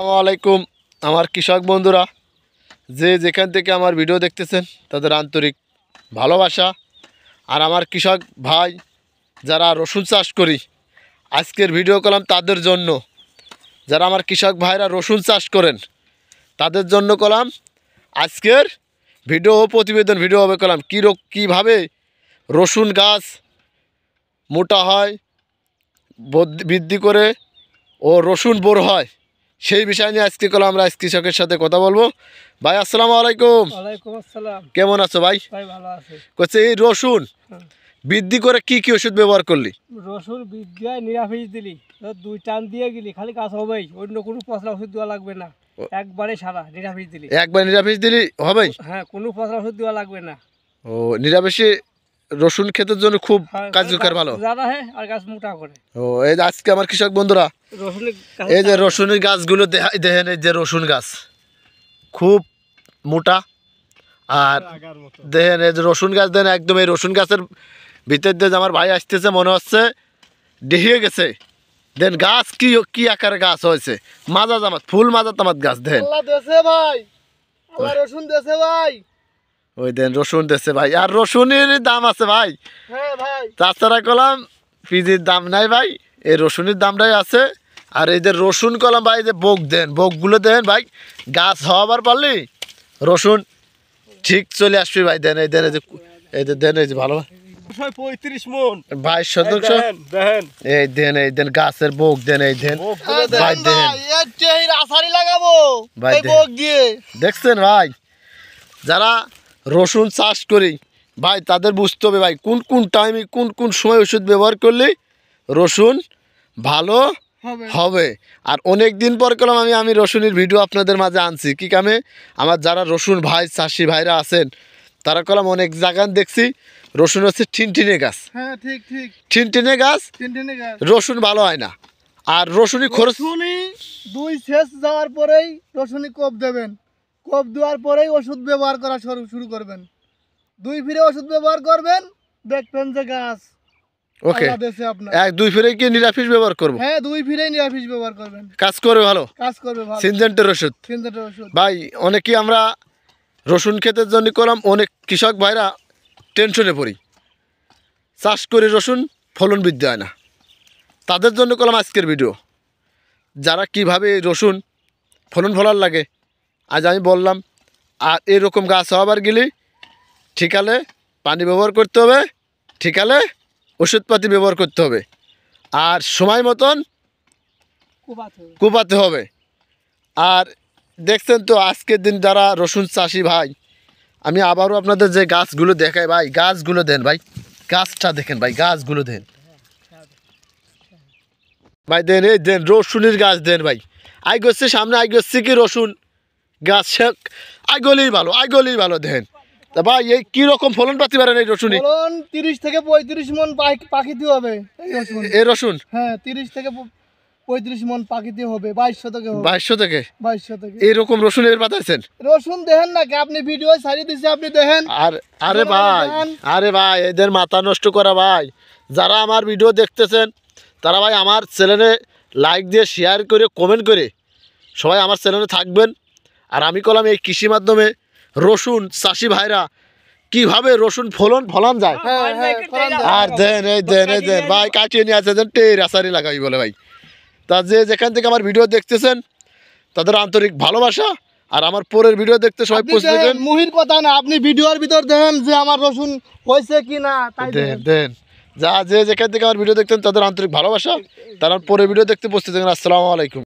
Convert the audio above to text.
আসসালামু আলাইকুম আমার কৃষক বন্ধুরা, যে যেখান থেকে আমার ভিডিও দেখতেছেন তাদের আন্তরিক ভালোবাসা। আর আমার কৃষক ভাই যারা রসুন চাষ করি, আজকের ভিডিও করলাম তাদের জন্য। যারা আমার কৃষক ভাইরা রসুন চাষ করেন তাদের জন্য করলাম আজকের ভিডিও ও প্রতিবেদন। ভিডিও হবে করলাম কীভাবে রসুন গাছ মোটা হয়, বৃদ্ধি করে ও রসুন বড় হয়, সেই বিষয় নিয়ে আজকে করলাম আমরা কৃষকের সাথে কথা বলবো। ভাই আসসালামু আলাইকুম। ওয়ালাইকুম আসসালাম। কেমন আছো ভাই? ভাই ভালো আছে। করছে এই রসুন বৃদ্ধি করে কি কি ওষুধ ব্যবহার করলি? রসুন বৃদ্ধি নিরাফিস দিলি, দুই টান দিয়ে গেলি, খালি গাছ হবেই, অন্য কোনো পচলা ওষুধ দেওয়া লাগবে না, একবারে সারা নিরাফিস দিলি। একবার নিরামিষ দিলি হবেই? হ্যাঁ, কোনো পচলা ওষুধ দেওয়া লাগবে না। ও, নিরামিষে রসুন ক্ষেতের জন্য খুব কার্যকর, ভালো জানা হ্যাঁ, আর গাছ মোটা করে। ও, এই যে আজকে আমার কৃষক বন্ধুরা এই যে রসুনের গাছগুলো দেখেন, এই যে রসুন গাছ খুব মোটা। আর দেখেন এই যে রসুন গাছ, দেন একদম এই রসুন গাছের ভিতর দিয়ে আমার ভাই আসতেছে, মনে হচ্ছে ডেহিয়ে গেছে। দেন গাছ কি কি আকারে গাছ হয়েছে, মাজা জামাত ফুল মাজা তামাত গাছ। দেন ভাই, রসুন দেশে ভাই, ওই দেন রসুন দেশে ভাই। আর রসুনের দাম আছে ভাই। হ্যাঁ ভাই, তাছাড়া কলাম পিজির দাম নাই ভাই, এই রসুনের দামটাই আছে। আর এই যে রসুন কলাম ভাই, যে বোক দেন, বোকগুলো দেন ভাই, গাছ হওয়াবার পারলি রসুন ঠিক চলে আসবি ভাই। দেন এই দেন, এই যে দেন, এই যে ভালো 35 মন 22 শতাংশ। এই দেন, এই দেন গাছের বোক দেন, এই দেন ভাই, দেন আসারি লাগাবো ভাই, বোক দিয়ে। দেখছেন ভাই, যারা রসুন চাষ করি ভাই তাদের বুঝতে হবে ভাই কোন কোন টাইমে কোন কোন সময় ওষুধ ব্যবহার করলে রসুন ভালো হবে। আর অনেক দিন পর করলাম আমি রসুনের ভিডিও আপনাদের মাঝে আনছি। কি কামে, আমার যারা রসুন ভাই চাষি ভাইরা আছেন তারা কলাম অনেক জায়গায় দেখছি রসুন হচ্ছে ঠিনঠিনে গাছ। হ্যাঁ, ঠিক ঠিক, ঠিনঠিনে গাছ, রসুন ভালো হয় না। আর রসুনই খরচ, দুই সেচ যাওয়ার পরেই রসুনি কোপ দেবেন, কোপ দেওয়ার পরেই ওষুধ ব্যবহার করা শুরু করবেন। দুই ফিরে ওষুধ ব্যবহার করবেন, দেখবেন যে গাছ ওকে। এক দুই ফিরে কি নিরাফিস ব্যবহার করবো? হ্যাঁ, দুই ফিরে নিরাফিস ব্যবহার করবেন, কাজ করবে ভালো, কাজ করবে ভালো। সিনজেন্টের ওষুধ ভাই, অনেকেই আমরা রসুন ক্ষেতের জন্য করলাম, অনেক কৃষক ভাইরা টেনশনে পড়ি, চাষ করে রসুন ফলন বৃদ্ধি হয় না। তাদের জন্য করলাম আজকের ভিডিও, যারা কিভাবে রসুন ফলন ফলার লাগে আজ আমি বললাম। আর এরকম গাছ হওয়ার গেলে ঠিকালে পানি ব্যবহার করতে হবে, ঠিকালে ওষুধপাতি ব্যবহার করতে হবে, আর সময় মতন কুপাতে হবে। আর দেখছেন তো আজকের দিন যারা রসুন চাষি ভাই, আমি আবারও আপনাদের যে গাছগুলো দেখাই ভাই, গাছগুলো দেন ভাই, গাছটা দেখেন ভাই, গাছগুলো দেন ভাই, দেন এই দেন রসুনের গাছ দেন ভাই। আই গেছে সামনে, আই গেছে কি রসুন গাছ আগলেই ভালো দেন। তা ভাই এই কিরকম ফলন পাতি পারেন এই রসুন? 30 থেকে 35 মন পাখিতে হবে এই রসুন। হ্যাঁ, 30 থেকে 35 মন পাখিতে হবে, 2200 থেকে। এইরকম রসুন এর পাতাইছেন? রসুন দেখেন না কি, আপনি ভিডিও ছাড়িয়ে দিচ্ছে, আপনি দেখেন। আর আরে ভাই এদের মাথা নষ্ট করা ভাই। যারা আমার ভিডিও দেখতেছেন তারা ভাই আমার চ্যানেলে লাইক দিয়ে শেয়ার করে কমেন্ট করে সবাই আমার চ্যানেলে থাকবেন। আর আমি কলাম এই কৃষি মাধ্যমে রসুন চাষি ভাইরা কিভাবে রসুন ফলন যায়। আর দেন এই দেন ভাই, কাটিয়ে নিয়ে আছে, দেন টের আসারি লাগাই বলে ভাই। তা যে যেখান থেকে আমার ভিডিও দেখতেছেন তাদের আন্তরিক ভালোবাসা। আর আমার পরের ভিডিও দেখতে সবাই পৌঁছে দেবেন। মুহির কথা না, আপনি ভিডিওর ভিতর দেখেন যে আমার রসুন হয়েছে কি না, তাই দেন যা যে যেখান থেকে আমার ভিডিও দেখতেন তাদের আন্তরিক ভালোবাসা। তারা পরের ভিডিও দেখতে পৌঁছে দেবেন। আসসালামু আলাইকুম।